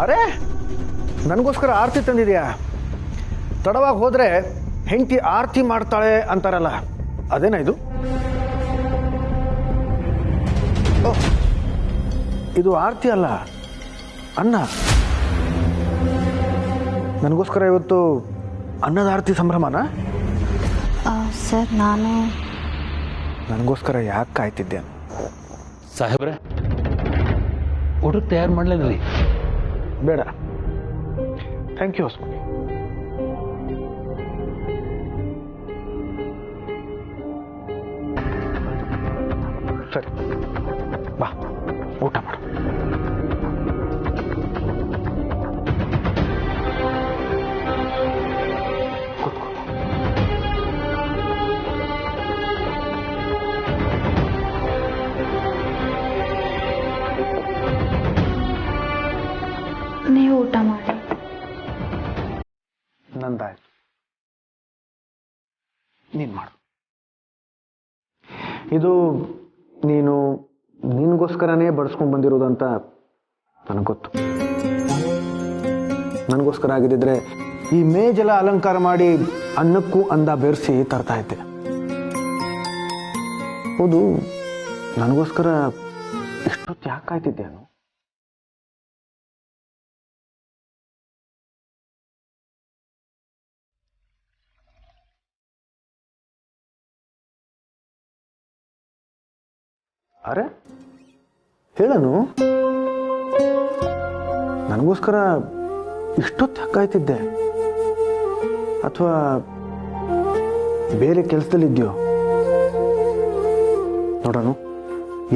ಅರೆ, ನನಗೋಸ್ಕರ ಆರತಿ ತಂದಿದ್ಯಾ? ತಡವಾಗಿ ಹೋದರೆ ಹೆಂಡತಿ ಆರತಿ ಮಾಡ್ತಾಳೆ ಅಂತಾರಲ್ಲ, ಅದೇನಾ ಇದು? ಓಹ್, ಇದು ಆರತಿ ಅಲ್ಲ, ಅನ್ನ. ನನಗೋಸ್ಕರ ಇವತ್ತು ಅನ್ನದ ಆರತಿ ಸಂಭ್ರಮನಾ? ಸರ್, ನನಗೋಸ್ಕರ ಯಾಕೆ ಕಾಯ್ತಿದ್ದೆ? ಸಾಹೇಬ್ರೆ, ಊಟಕ್ಕೆ ತಯಾರು ಮಾಡಲೇನ್ರಿ? ಬೇಡ, ಥ್ಯಾಂಕ್ ಯು ಹೊಸ್ಮನಿ. ಸರಿ, ಬಾ, ಊಟ ಮಾಡು. ಕೂತ್ಕೋ. ನೀವು ಊಟ ಮಾಡಿ. ನಂದಾಯ್ತು, ನೀನು ಮಾಡು. ಇದು ನೀನು ನಿನಗೋಸ್ಕರನೇ ಬಡಿಸ್ಕೊಂಡು ಬಂದಿರೋದಂತ ನನಗೆ ಗೊತ್ತು. ನನಗೋಸ್ಕರ ಆಗಿದ್ದಿದ್ರೆ ಈ ಮೇಜೆಲ್ಲ ಅಲಂಕಾರ ಮಾಡಿ ಅನ್ನಕ್ಕೂ ಅಂದ ಬೆರೆಸಿ ತರ್ತಾ ಇದ್ದೆ. ಹೌದು, ನನಗೋಸ್ಕರ ಇಷ್ಟೊತ್ತು ಯಾಕೆ ಕಾಯ್ತಿದ್ದೇನು? ಅರೆ, ಹೇಳನು, ನನಗೋಸ್ಕರ ಇಷ್ಟೊತ್ತು ಕಾಯ್ತಿದ್ದೆ ಅಥವಾ ಬೇರೆ ಕೆಲಸದಲ್ಲಿದ್ಯೋ? ನೋಡೋಣ,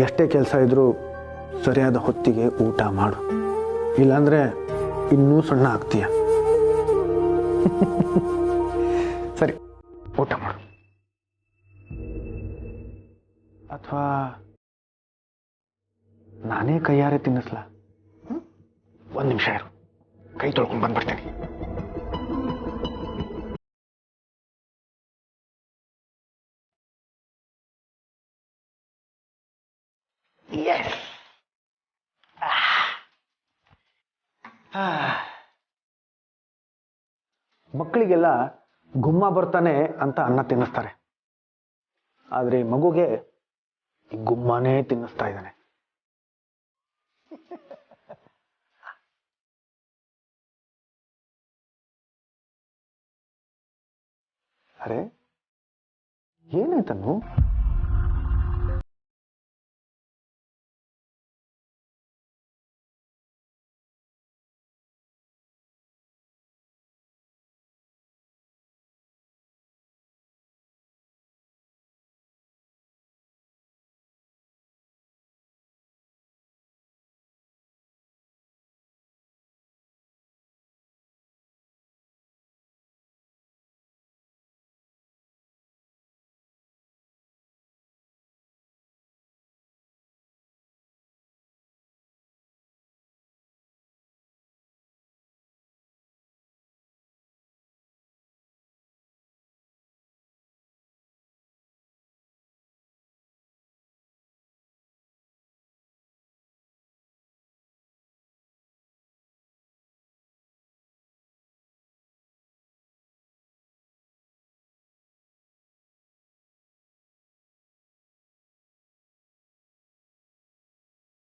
ಎಷ್ಟೇ ಕೆಲಸ ಇದ್ರೂ ಸರಿಯಾದ ಹೊತ್ತಿಗೆ ಊಟ ಮಾಡು, ಇಲ್ಲಾಂದ್ರೆ ಇನ್ನೂ ಸಣ್ಣ ಆಗ್ತೀಯ. ಸರಿ, ಊಟ ಮಾಡು. ಅಥವಾ ನಾನೇ ಕೈಯಾರೆ ತಿನ್ನಿಸ್ಲ? ಒಂದು ನಿಮಿಷ ಇರು, ಕೈ ತೊಳ್ಕೊಂಡು ಬಂದ್ಬಿಡ್ತೇನೆ. ಮಕ್ಕಳಿಗೆಲ್ಲ ಗುಮ್ಮ ಬರ್ತಾನೆ ಅಂತ ಅನ್ನ ತಿನ್ನಿಸ್ತಾರೆ, ಆದ್ರೆ ಮಗುಗೆ ಗುಮ್ಮನೇ ತಿನ್ನಿಸ್ತಾ ಇದ್ದಾನೆ. ಅರೆ, ಏನಾಯ್ತನ್ನು?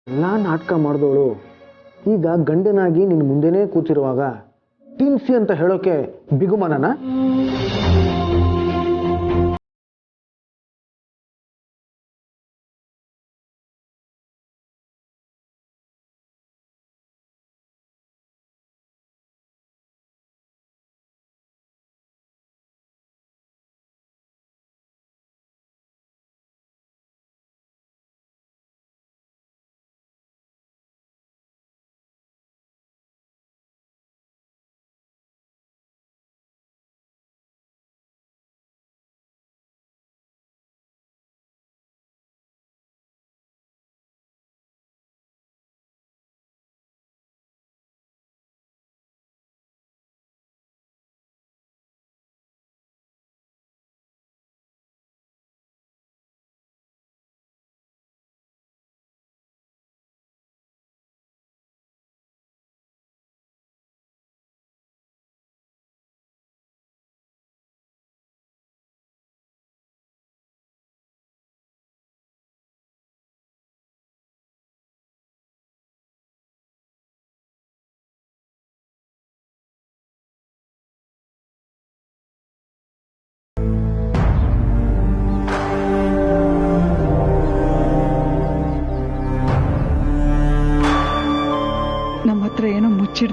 ಎಲ್ಲ ನಾಟಕ ಮಾಡಿದವಳು ಈಗ ಗಂಡನಾಗಿ ನಿನ್ನ ಮುಂದೆನೇ ಕೂತಿರುವಾಗ ತಿನ್ಸಿ ಅಂತ ಹೇಳೋಕೆ ಬಿಗುಮನನ?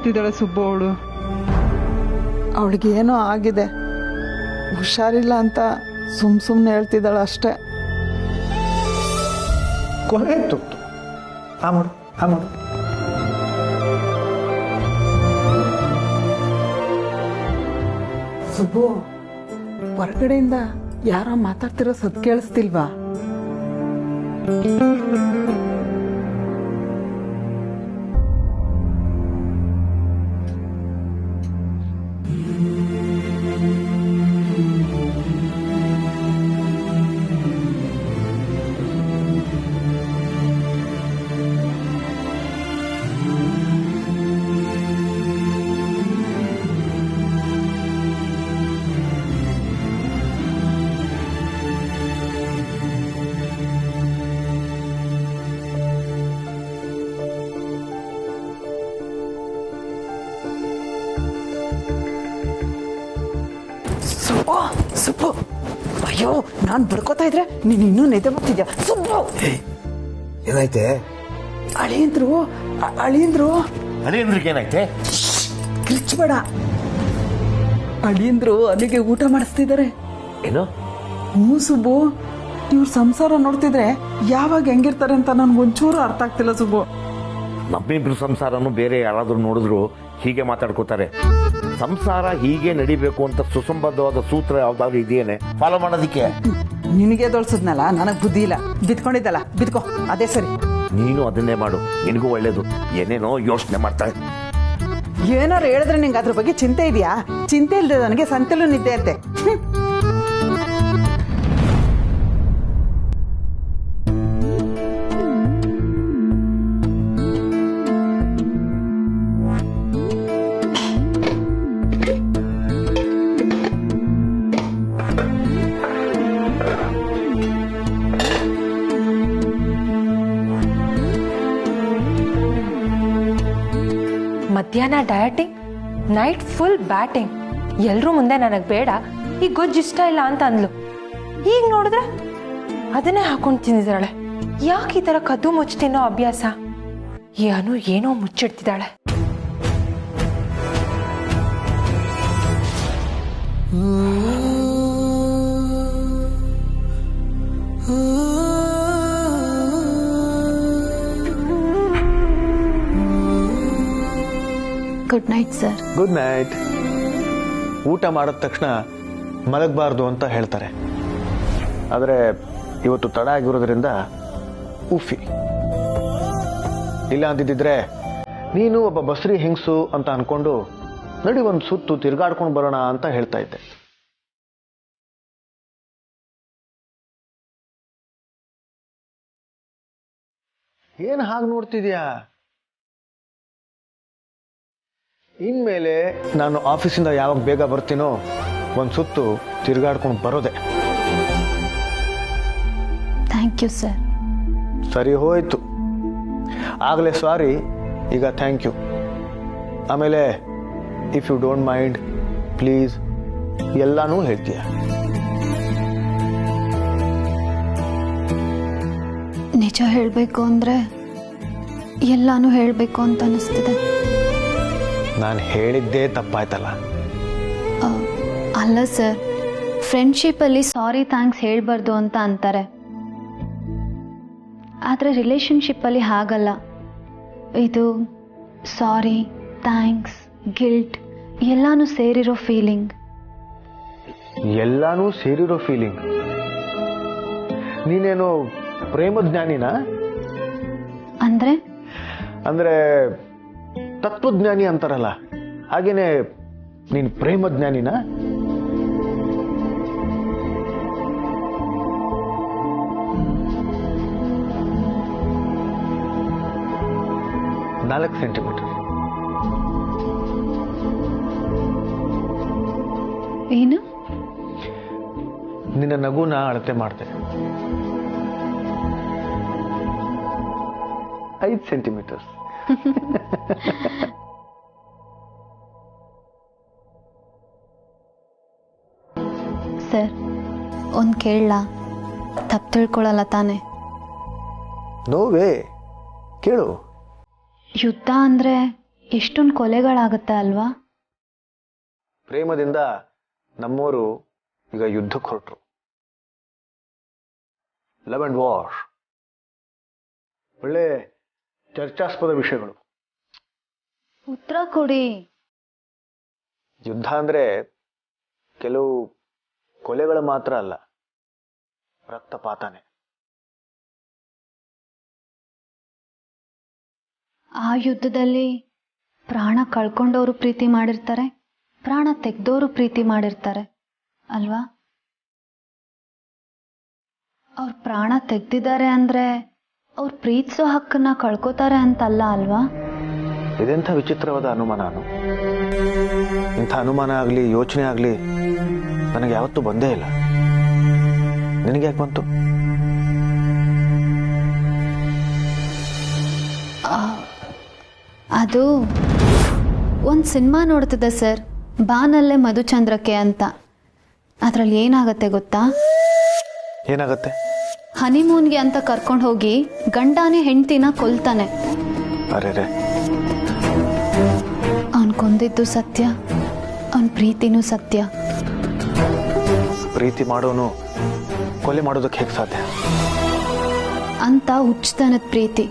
ಹೇಳ್ತಿದ್ದಾಳೆ ಸುಬ್ಬು ಅವಳು. ಅವಳಿಗೆ ಏನೋ ಆಗಿದೆ, ಹುಷಾರಿಲ್ಲ ಅಂತ ಸುಮ್ಮನೆ ಹೇಳ್ತಿದ್ದಾಳೆ ಅಷ್ಟೇ. ಕೊನೆ ತುತ್ತು ಆ ಮಾಡು. ಸುಬ್ಬು, ಹೊರಗಡೆಯಿಂದ ಯಾರೋ ಮಾತಾಡ್ತಿರೋ ಸದ್ ಕೇಳಿಸ್ತಿಲ್ವಾ? ಸುಬ್ಬು, ಅಯ್ಯೋ, ನಾನು ಬಡ್ಕೋತಾ ಇದ್ರೆ ನೀನು ಇನ್ನೂ ನಿದ್ದೆ ಮಾಡ್ತಿದ್ಯಾ? ಸುಬ್ಬು, ಏನಾಯ್ತೆ? ಅಳಿಯಂದ್ರು ಅಳಿಯಂದ್ರಿಗೆ ಏನಾಯ್ತೆ? ಕಿರ್ಚ್ಬೇಡ. ಅಳಿಯಂದ್ರು ಅಲ್ಲಿಗೆ ಊಟ ಮಾಡಿಸ್ತಿದ್ದಾರೆ. ಏನು? ಹ್ಞೂ ಸುಬ್ಬು, ಇವ್ರ ಸಂಸಾರ ನೋಡ್ತಿದ್ರೆ ಯಾವಾಗ ಹೆಂಗಿರ್ತಾರೆ ಅಂತ ನನ್ಗೆ ಒಂಚೂರು ಅರ್ಥ ಆಗ್ತಿಲ್ಲ ಸುಬ್ಬು. ನಮ್ಮಿಬ್ರು ಸಂಸಾರನು ಬೇರೆ ಯಾರಾದ್ರೂ ನೋಡಿದ್ರು ಹೀಗೆ ಮಾತಾಡ್ಕೋತಾರೆ. ಸಂಸಾರ ಹೀಗೆ ನಡಿಬೇಕು ಅಂತ ಸುಸಂಬದ್ಧವಾದ ಸೂತ್ರ ಯಾವ್ದಾದ್ರು ಇದೆಯೇನೆ ಫಾಲೋ ಮಾಡೋದಿಕ್ಕೆ? ನಿನಗೆ ದೊಳ್ಸದ್ನಲ್ಲ, ನನಗ್ ಬುದ್ಧಿ ಇಲ್ಲ. ಬಿತ್ಕೊಂಡಿದ್ದಲ್ಲ, ಬಿತ್ಕೋ, ಅದೇ ಸರಿ. ನೀನು ಅದನ್ನೇ ಮಾಡು, ನಿನಗೂ ಒಳ್ಳೇದು. ಏನೇನೋ ಯೋಚನೆ ಮಾಡ್ತಾಳೆ. ಏನಾರು ಹೇಳಿದ್ರೆ ನಿಂಗೆ ಅದ್ರ ಬಗ್ಗೆ ಚಿಂತೆ ಇದೆಯಾ? ಚಿಂತೆ ಇಲ್ಲದೆ ನನಗೆ ಸಂತೆಲೂ ನಿದ್ದೆ ಅಂತೆ. ಮಧ್ಯಾಹ್ನ ಡಯಟಿಂಗ್, ನೈಟ್ ಫುಲ್ ಬ್ಯಾಟಿಂಗ್. ಎಲ್ರೂ ಮುಂದೆ ನನಗೆ ಬೇಡ, ಈ ಗೊಜ್ಜು ಇಷ್ಟ ಇಲ್ಲ ಅಂತ ಅಂದ್ಲು. ಈಗ ನೋಡಿದ್ರೆ ಅದನ್ನೇ ಹಾಕೊಂಡು ತಿಂದಿದ್ದಾಳೆ. ಯಾಕೆ ಈ ಥರ ಕದ್ದು ಮುಚ್ಚಿ ತಿನ್ನೋ ಅಭ್ಯಾಸ? ಏನೋ ಮುಚ್ಚಿಡ್ತಿದ್ದಾಳೆ. Good night sir. Good night. ಊಟ ಮಾಡಿದ ತಕ್ಷಣ ಮಲಗಬಾರ್ದು ಅಂತ ಹೇಳ್ತಾರೆ, ಆದರೆ ಇವತ್ತು ತಡ ಆಗಿರೋದ್ರಿಂದ ಉಫಿ. ಇಲ್ಲ ಅಂತಿದ್ದಿದ್ರೆ ನೀನು ಒಬ್ಬ ಬಸ್ರಿ ಹೆಂಗಸು ಅಂತ ಅನ್ಕೊಂಡು ನಡಿ ಒಂದು ಸುತ್ತು ತಿರ್ಗಾಡ್ಕೊಂಡು ಬರೋಣ ಅಂತ ಹೇಳ್ತಾ ಇದ್ದೆ. ಏನು ಹಾಗೆ ನೋಡ್ತಿದ್ಯಾ? ಇನ್ಮೇಲೆ ನಾನು ಆಫೀಸಿಂದ ಯಾವಾಗ ಬೇಗ ಬರ್ತೀನೋ ಒಂದು ಸುತ್ತು ತಿರ್ಗಾಡ್ಕೊಂಡು ಬರೋದೆ. Thank you sir. ಸರಿ ಹೋಯ್ತು, ಆಗಲೇ ಸಾರಿ, ಈಗ ಥ್ಯಾಂಕ್ ಯು. ಆಮೇಲೆ if you don't mind please ಎಲ್ಲಾನು ಹೇಳ್ತೀಯ. ನಿಜ ಹೇಳಬೇಕು ಅಂದರೆ ಎಲ್ಲಾನು ಹೇಳಬೇಕು ಅಂತ ಅನಿಸ್ತಿದೆ. ನಾನು ಹೇಳಿದ್ದೇ ತಪ್ಪಾಯ್ತಲ್ಲ? ಅಲ್ಲ ಸರ್, ಫ್ರೆಂಡ್ಶಿಪ್ಪಲ್ಲಿ ಸಾರಿ ಥ್ಯಾಂಕ್ಸ್ ಹೇಳಬಾರ್ದು ಅಂತ ಅಂತಾರೆ, ಆದರೆ ರಿಲೇಷನ್ಶಿಪ್ಪಲ್ಲಿ ಹಾಗಲ್ಲ. ಇದು ಸಾರಿ, ಥ್ಯಾಂಕ್ಸ್, ಗಿಲ್ಟ್ ಎಲ್ಲಾನು ಸೇರಿರೋ ಫೀಲಿಂಗ್. ಎಲ್ಲಾನು ಸೇರಿರೋ ಫೀಲಿಂಗ್? ನೀನೇನು ಪ್ರೇಮಜ್ಞಾನಿನಾ? ಅಂದ್ರೆ ತತ್ವಜ್ಞಾನಿ ಅಂತಾರಲ್ಲ, ಹಾಗೇನೆ ನೀನು ಪ್ರೇಮಜ್ಞಾನಿನಾ? ನಾಲ್ಕು ಸೆಂಟಿಮೀಟರ್. ಏನು? ನಿನ್ನ ನಗುನ ಅಳತೆ ಮಾಡಿದೆ. 5 ಸೆಂಟಿಮೀಟರ್. ಸರ್, ಒಂದು ಕೇಳಲ್ಲ? ತಪ್ಪು ತಿಳ್ಕೊಳ್ಳಲ್ಲ ತಾನೆ? ನೋವೇ, ಕೇಳು. ಯುದ್ಧ ಅಂದರೆ ಎಷ್ಟೊಂದು ಕೊಲೆಗಳಾಗುತ್ತೆ ಅಲ್ವಾ? ಪ್ರೇಮದಿಂದ ನಮ್ಮೋರು ಈಗ ಯುದ್ಧಕ್ಕೆ ಹೊರಟರು. ಲವ್ ಅಂಡ್ ವಾರ್ ಒಳ್ಳೆ ಚರ್ಚಾಸ್ಪದ ವಿಷಯಗಳು. ಉತ್ತರ ಕೊಡಿ. ಯುದ್ಧ ಅಂದ್ರೆ ಕೆಲವು ಕೊಲೆಗಳು ಮಾತ್ರ ಅಲ್ಲ, ರಕ್ತಪಾತನೆ. ಆ ಯುದ್ಧದಲ್ಲಿ ಪ್ರಾಣ ಕಳ್ಕೊಂಡವರು ಪ್ರೀತಿ ಮಾಡಿರ್ತಾರೆ, ಪ್ರಾಣ ತೆಗ್ದವರು ಪ್ರೀತಿ ಮಾಡಿರ್ತಾರೆ ಅಲ್ವಾ? ಅವ್ರು ಪ್ರಾಣ ತೆಗ್ದಿದ್ದಾರೆ ಅಂದ್ರೆ ಅವ್ರು ಪ್ರೀತಿಸೋ ಹಕ್ಕನ್ನ ಕಳ್ಕೋತಾರೆ ಅಂತಲ್ಲ ಅಲ್ವಾ? ಇದೆಂಥ ವಿಚಿತ್ರವಾದ ಅನುಮಾನ. ಇಂಥ ಅನುಮಾನ ಆಗಲಿ ಯೋಚನೆ ಆಗಲಿ ನನಗೆ ಯಾವತ್ತೂ ಬಂದೇ ಇಲ್ಲ. ನಿನಗೆ ಯಾಕೆ ಬಂತು? ಅದು ಒಂದು ಸಿನಿಮಾ ನೋಡ್ತಿದ್ದೆ ಸರ್, ಬಾನಲ್ಲೇ ಮಧುಚಂದ್ರಕ್ಕೆ ಅಂತ. ಅದರಲ್ಲಿ ಏನಾಗತ್ತೆ ಗೊತ್ತಾ? ಏನಾಗತ್ತೆ? ಹನಿಮೂನ್ಗೆ ಅಂತ ಕರ್ಕೊಂಡು ಹೋಗಿ ಗಂಡಾನೇ ಹೆಂಡ್ತಿನ ಕೊಲ್ತಾನೆ. ಅರೆ, ಅವನ್ ಕೊಂದಿದ್ದು ಸತ್ಯ, ಅವನ ಪ್ರೀತಿನೂ ಸತ್ಯ. ಪ್ರೀತಿ ಮಾಡೋನು ಕೊಲೆ ಮಾಡೋದಕ್ಕೆ ಹೇಗೆ ಸಾಧ್ಯ? ಅಂತ ಹುಚ್ಚತನದ ಪ್ರೀತಿ.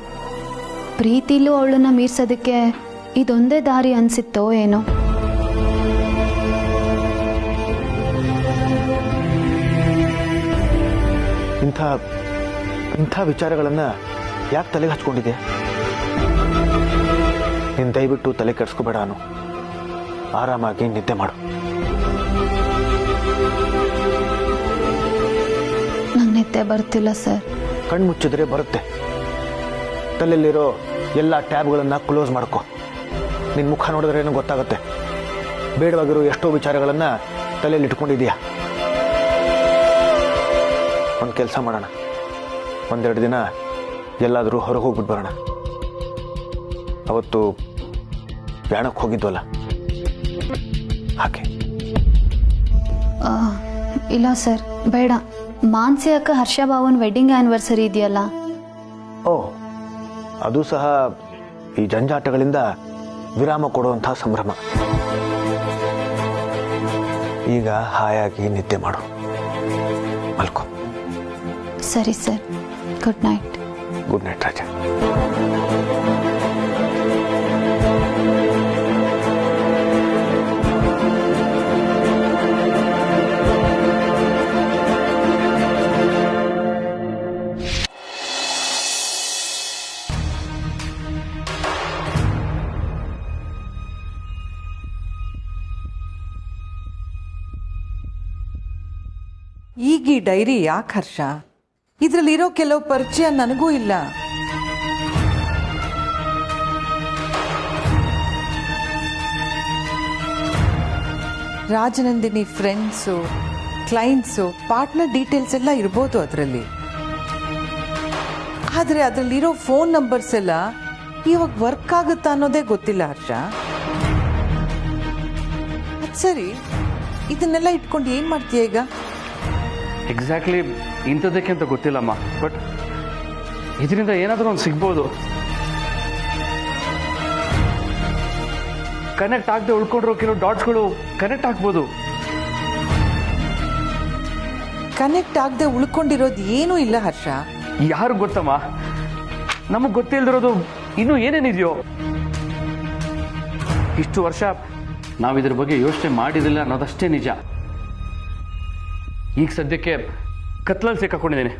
ಪ್ರೀತಿಲೂ ಅವಳನ್ನ ಮೀರ್ಸೋದಕ್ಕೆ ಇದೊಂದೇ ದಾರಿ ಅನ್ಸಿತ್ತೋ ಏನೋ. ಇಂಥ ವಿಚಾರಗಳನ್ನ ಯಾಕೆ ತಲೆಗೆ ಹಚ್ಕೊಂಡಿದ್ಯಾ? ನೀನು ದಯವಿಟ್ಟು ತಲೆ ಕೆಡಿಸ್ಕೋಬೇಡ. ಆರಾಮಾಗಿ ನಿದ್ದೆ ಮಾಡು. ನಂಗೆ ನಿದ್ದೆ ಬರ್ತಿಲ್ಲ ಸರ್. ಕಣ್ಣು ಮುಚ್ಚಿದ್ರೆ ಬರುತ್ತೆ. ತಲೆಯಲ್ಲಿರೋ ಎಲ್ಲ ಟ್ಯಾಬ್ಗಳನ್ನು ಕ್ಲೋಸ್ ಮಾಡ್ಕೊ. ನಿನ್ನ ಮುಖ ನೋಡಿದ್ರೆ ಏನೋ ಗೊತ್ತಾಗುತ್ತೆ. ಬೇಡವಾಗಿರೋ ಎಷ್ಟೋ ವಿಚಾರಗಳನ್ನು ತಲೆಯಲ್ಲಿ ಇಟ್ಕೊಂಡಿದೀಯಾ. ಒಂದು ಕೆಲಸ ಮಾಡೋಣ, ಒಂದೆರಡು ದಿನ ಎಲ್ಲಾದರೂ ಹೊರಗೆ ಹೋಗ್ಬಿಟ್ಟು ಬರೋಣ. ಅವತ್ತು ಯಾಣಕ್ಕೆ ಹೋಗಿದ್ವಲ್ಲ ಹಾಗೆ. ಇಲ್ಲ ಸರ್, ಬೇಡ. ಮಾನ್ಸಿ ಅಕ್ಕ ಹರ್ಷ ಭಾವನ್ ವೆಡ್ಡಿಂಗ್ ಆ್ಯನಿವರ್ಸರಿ ಇದೆಯಲ್ಲ. ಓ, ಅದು ಸಹ ಈ ಜಂಜಾಟಗಳಿಂದ ವಿರಾಮ ಕೊಡುವಂಥ ಸಂಭ್ರಮ. ಈಗ ಹಾಯಾಗಿ ನಿದ್ದೆ ಮಾಡು, ಮಲ್ಕೋ. ಸರಿ sir, good night. Good night Raja. ಈಗ ಈ ಡೈರಿ ಯಾಕೆ ಹರ್ಷ? ಇದರಲ್ಲಿರೋ ಕೆಲವು ಪರಿಚಯ ನನಗೂ ಇಲ್ಲ. Rajanandini friends, clients, partner details ಎಲ್ಲ ಇರ್ಬೋದು ಅದರಲ್ಲಿ. ಆದರೆ ಅದರಲ್ಲಿರೋ ಫೋನ್ ನಂಬರ್ಸ್ ಎಲ್ಲ ಇವಾಗ ವರ್ಕ್ ಆಗುತ್ತಾ ಅನ್ನೋದೇ ಗೊತ್ತಿಲ್ಲ ಹರ್ಷ. ಅದ್ ಸರಿ, ಇದನ್ನೆಲ್ಲ ಇಟ್ಕೊಂಡು ಏನು ಮಾಡ್ತೀಯ ಈಗ? ಎಕ್ಸಾಕ್ಟ್ಲಿ ಇಂಥದ್ದಕ್ಕೆ ಅಂತ ಗೊತ್ತಿಲ್ಲಮ್ಮ, ಬಟ್ ಇದರಿಂದ ಏನಾದರೂ ಒಂದು ಸಿಗ್ಬೋದು. ಕನೆಕ್ಟ್ ಆಗದೆ ಉಳ್ಕೊಂಡಿರೋ ಕೆಲವು ಡಾಟ್ಸ್ಗಳು ಕನೆಕ್ಟ್ ಆಗ್ಬೋದು. ಕನೆಕ್ಟ್ ಆಗದೆ ಉಳ್ಕೊಂಡಿರೋದು ಏನೂ ಇಲ್ಲ ಹರ್ಷ. ಯಾರು ಗೊತ್ತಮ್ಮ, ನಮಗೆ ಗೊತ್ತಿಲ್ದಿರೋದು ಇನ್ನೂ ಏನೇನಿದೆಯೋ. ಇಷ್ಟು ವರ್ಷ ನಾವು ಇದ್ರ ಬಗ್ಗೆ ಯೋಚನೆ ಮಾಡಿರಲಿಲ್ಲ ಅನ್ನೋದಷ್ಟೇ ನಿಜ. ಈಗ ಸದ್ಯಕ್ಕೆ ಕತ್ಲಲ್ಲಿ ಸಿಕ್ಕಾಕೊಂಡಿದ್ದೀನಿ.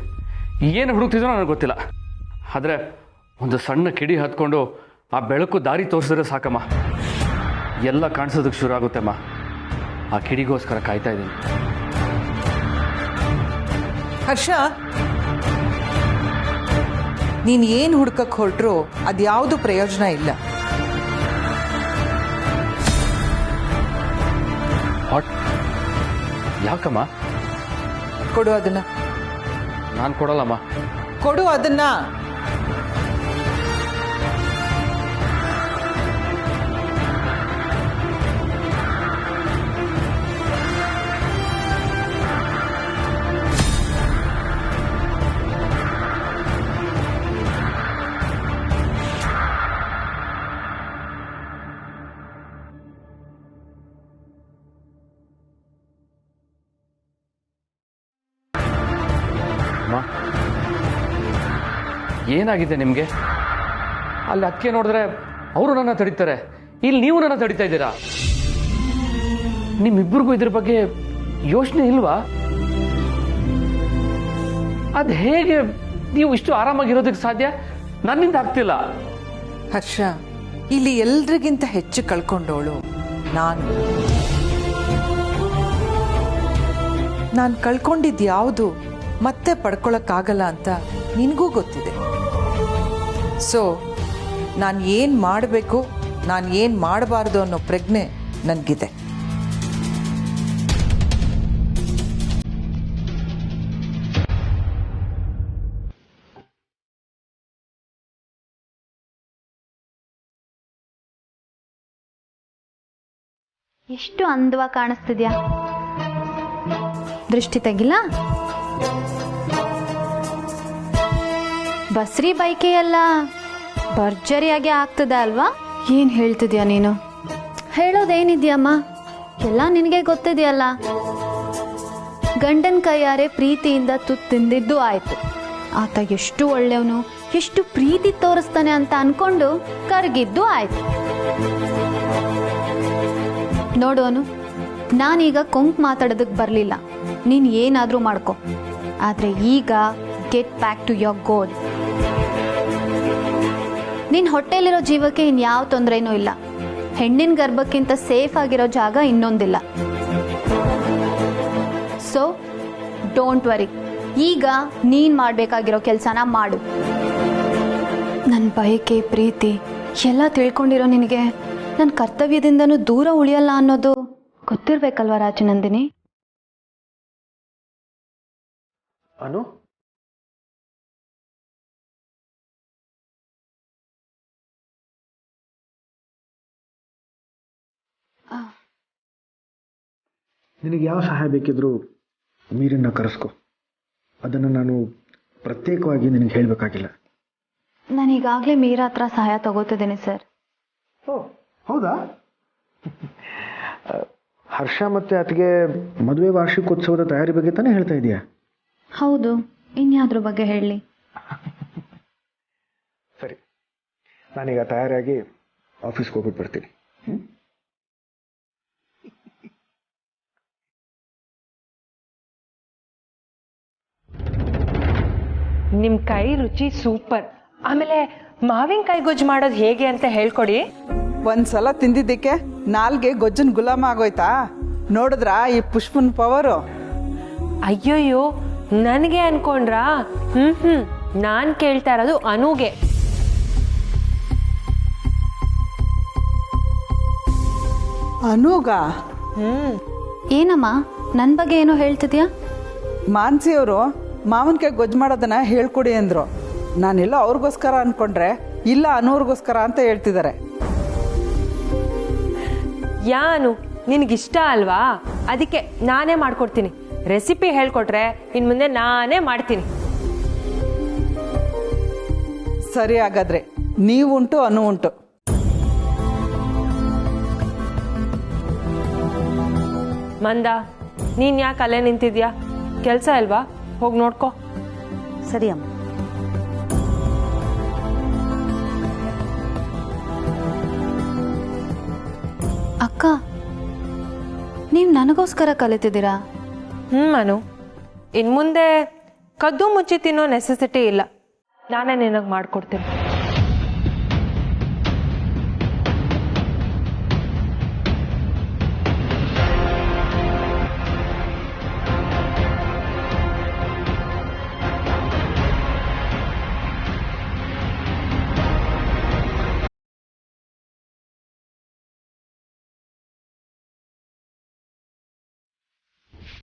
ಏನು ಹುಡುಕ್ತಿದ್ರೋ ನನಗೆ ಗೊತ್ತಿಲ್ಲ. ಆದರೆ ಒಂದು ಸಣ್ಣ ಕಿಡಿ ಹತ್ಕೊಂಡು ಆ ಬೆಳಕು ದಾರಿ ತೋರಿಸಿದ್ರೆ ಸಾಕಮ್ಮ, ಎಲ್ಲ ಕಾಣಿಸೋದಕ್ಕೆ ಶುರು ಆಗುತ್ತೆಮ್ಮ. ಆ ಕಿಡಿಗೋಸ್ಕರ ಕಾಯ್ತಾ ಇದ್ದೀನಿ. ಹರ್ಷ, ನೀನು ಏನು ಹುಡ್ಕಕ್ಕೆ ಹೊರಟ್ರು ಅದ್ಯಾವುದು ಪ್ರಯೋಜನ ಇಲ್ಲ. ಯಾಕಮ್ಮ? ಕೊಡು ಅದನ್ನ. ನಾನು ಕೊಡಲ್ಲಮ್ಮ. ಕೊಡು ಅದನ್ನ. ಏನಾಗಿದೆ ನಿಮಗೆ? ಅಲ್ಲಿ ಅದಕ್ಕೆ ನೋಡಿದ್ರೆ ಅವರು ನನ್ನ ತಡೀತಾರೆ, ಇಲ್ಲಿ ನೀವು ನನ್ನ ತಡೀತಾ ಇದ್ದೀರಾ. ನಿಮ್ಮಿಬ್ಬರಿಗೂ ಇದ್ರ ಬಗ್ಗೆ ಯೋಚನೆ ಇಲ್ವಾ? ಅದು ಹೇಗೆ ನೀವು ಇಷ್ಟು ಆರಾಮಾಗಿರೋದಕ್ಕೆ ಸಾಧ್ಯ? ನನ್ನಿಂದ ಆಗ್ತಿಲ್ಲ. ಹರ್ಷ, ಇಲ್ಲಿ ಎಲ್ರಿಗಿಂತ ಹೆಚ್ಚು ಕಳ್ಕೊಂಡವಳು ನಾನು ಕಳ್ಕೊಂಡಿದ್ದು ಯಾವುದು ಮತ್ತೆ ಪಡ್ಕೊಳಕ್ಕಾಗಲ್ಲ ಅಂತ ನಿನಗೂ ಗೊತ್ತಿದೆ. ಸೊ ನಾನು ಏನು ಮಾಡಬೇಕು, ನಾನು ಏನು ಮಾಡಬಾರ್ದು ಅನ್ನೋ ಪ್ರಜ್ಞೆ ನನಗಿದೆ. ಎಷ್ಟು ಅಂದವಾಗಿ ಕಾಣಿಸ್ತಿದ್ಯಾ? ದೃಷ್ಟಿ ತೆಗಿಲ್ಲ? ಬಸ್ರಿ ಬೈಕೆ ಎಲ್ಲ ಭರ್ಜರಿಯಾಗಿ ಆಗ್ತದೆ ಅಲ್ವಾ? ಏನ್ ಹೇಳ್ತಿದ್ಯಾ ನೀನು? ಹೇಳೋದೇನಿದ್ಯಮ್ಮ, ಎಲ್ಲ ನಿನಗೆ ಗೊತ್ತಿದೆಯಲ್ಲ. ಗಂಡನ ಕೈಯಾರೆ ಪ್ರೀತಿಯಿಂದ ತುತ್ತು ತಿಂದಿದ್ದು ಆಯ್ತು. ಆತ ಎಷ್ಟು ಒಳ್ಳೆಯವನು, ಎಷ್ಟು ಪ್ರೀತಿ ತೋರಿಸ್ತಾನೆ ಅಂತ ಅನ್ಕೊಂಡು ಕರಗಿದ್ದು ಆಯ್ತು. ನೋಡೋನು, ನಾನೀಗ ಕೊಂಕ್ ಮಾತಾಡೋದಕ್ಕೆ ಬರಲಿಲ್ಲ. ನೀನು ಏನಾದರೂ ಮಾಡ್ಕೊ, ಆದರೆ ಈಗ ಗೆಟ್ ಬ್ಯಾಕ್ ಟು ಯೋರ್ ಗೋಲ್. ನಿನ್ನ ಹೊಟ್ಟೆಲಿರೋ ಜೀವಕ್ಕೆ ಇನ್ಯಾವ ತೊಂದರೆನೂ ಇಲ್ಲ. ಹೆಣ್ಣಿನ ಗರ್ಭಕ್ಕಿಂತ ಸೇಫ್ ಆಗಿರೋ ಜಾಗ ಇನ್ನೊಂದಿಲ್ಲ. ಸೊ ಡೋಂಟ್ ವರಿ, ಈಗ ನೀನು ಮಾಡಬೇಕಾಗಿರೋ ಕೆಲಸನ ಮಾಡು. ನನ್ನ ಬಯಕೆ, ಪ್ರೀತಿ ಎಲ್ಲ ತಿಳ್ಕೊಂಡಿರೋ ನಿನಗೆ ನನ್ನ ಕರ್ತವ್ಯದಿಂದನೂ ದೂರ ಉಳಿಯಲ್ಲ ಅನ್ನೋದು ಗೊತ್ತಿರ್ಬೇಕಲ್ವಾ ರಾಜನಂದಿನಿ? ಅನು, ನಿನಗೆ ಯಾವ ಸಹಾಯ ಬೇಕಿದ್ರೂ ಮೀರನ್ನ ಕರೆಸ್ಕೊ. ಅದನ್ನು ನಾನು ಪ್ರತ್ಯೇಕವಾಗಿ ನಿನಗೆ ಹೇಳಬೇಕಾಗಿಲ್ಲ. ನಾನು ಈಗಾಗಲೇ ಮೀರಾ ಹತ್ರ ಸಹಾಯ ತಗೋತಿದ್ದೀನಿ ಸರ್. ಓ ಹೌದಾ? ಹರ್ಷ ಮತ್ತೆ ಆತಗೆ ಮದುವೆ ವಾರ್ಷಿಕೋತ್ಸವದ ತಯಾರಿ ಬಗ್ಗೆ ತಾನೇ ಹೇಳ್ತಾ ಇದೆಯಾ? ಹೌದು, ಇನ್ಯಾವ್ದ್ರ ಬಗ್ಗೆ ಹೇಳಲಿ? ಸರಿ, ನಾನೀಗ ತಯಾರಾಗಿ ಆಫೀಸ್ಗೆ ಹೋಗ್ಬಿಟ್ಟು ಬರ್ತೀನಿ. ನಿಮ್ಮ ಕೈ ರುಚಿ ಸೂಪರ್. ಆಮೇಲೆ ಮಾವಿನಕಾಯಿ ಗೊಜ್ಜು ಮಾಡೋದು ಹೇಗೆ ಅಂತ ಹೇಳ್ಕೊಡಿ. ಒಂದ್ಸಲ ತಿಂದಿದ್ದಕ್ಕೆ ನಾಲ್ಗೆ ಗೊಜ್ಜನ್ ಗುಲಾಮ ಆಗೋಯ್ತಾ? ನೋಡಿದ್ರ ಈ ಪುಷ್ಪನ್ ಪವರು? ಅಯ್ಯೋಯ್ಯೋ, ನನಗೆ ಅನ್ಕೊಂಡ್ರಾ? ನಾನು ಕೇಳ್ತಾ ಇರೋದು ಅನುಗೆ. ಅನೂಗ? ಏನಮ್ಮ, ನನ್ನ ಬಗ್ಗೆ ಏನೋ ಹೇಳ್ತಿದ್ಯಾ? ಮಾನ್ಸಿಯವರು ಮಾವನ್ಕಾಯಿ ಗೊಜ್ಜು ಮಾಡೋದನ್ನ ಹೇಳ್ಕೊಡಿ ಅಂದ್ರು. ನಾನೆಲ್ಲೋ ಅವ್ರಿಗೋಸ್ಕರ ಅನ್ಕೊಂಡ್ರೆ ಇಲ್ಲ ಅನೂರ್ಗೋಸ್ಕರ ಅಂತ ಹೇಳ್ತಿದ್ದಾರೆ. ಯಾನು ನಿನಗಿಷ್ಟ ಅಲ್ವಾ? ಅದಕ್ಕೆ ನಾನೇ ಮಾಡ್ಕೊಡ್ತೀನಿ. ರೆಸಿಪಿ ಹೇಳ್ಕೊಟ್ರೆ ಇನ್ನು ಮುಂದೆ ನಾನೇ ಮಾಡ್ತೀನಿ. ಸರಿ, ಹಾಗಾದ್ರೆ ನೀವುಂಟು ಅನು ಉಂಟು. ಮಂದ, ನೀನ್ ಯಾಕೆ ಅಲ್ಲೇ ನಿಂತಿದ್ಯಾ? ಕೆಲಸ ಅಲ್ವಾ? ಹೋಗಿ ನೋಡ್ಕೊ. ಸರಿ ಅಮ್ಮ. ಅಕ್ಕ, ನೀವು ನನಗೋಸ್ಕರ ಕಲಿತಿದ್ದೀರಾ? ಅನು, ಇನ್ನು ಮುಂದೆ ಕದ್ದು ಮುಚ್ಚಿ ತಿನ್ನೋ ನೆಸೆಸಿಟಿ ಇಲ್ಲ. ನಾನೇ ನಿನಗೆ ಮಾಡ್ಕೊಡ್ತೀನಿ.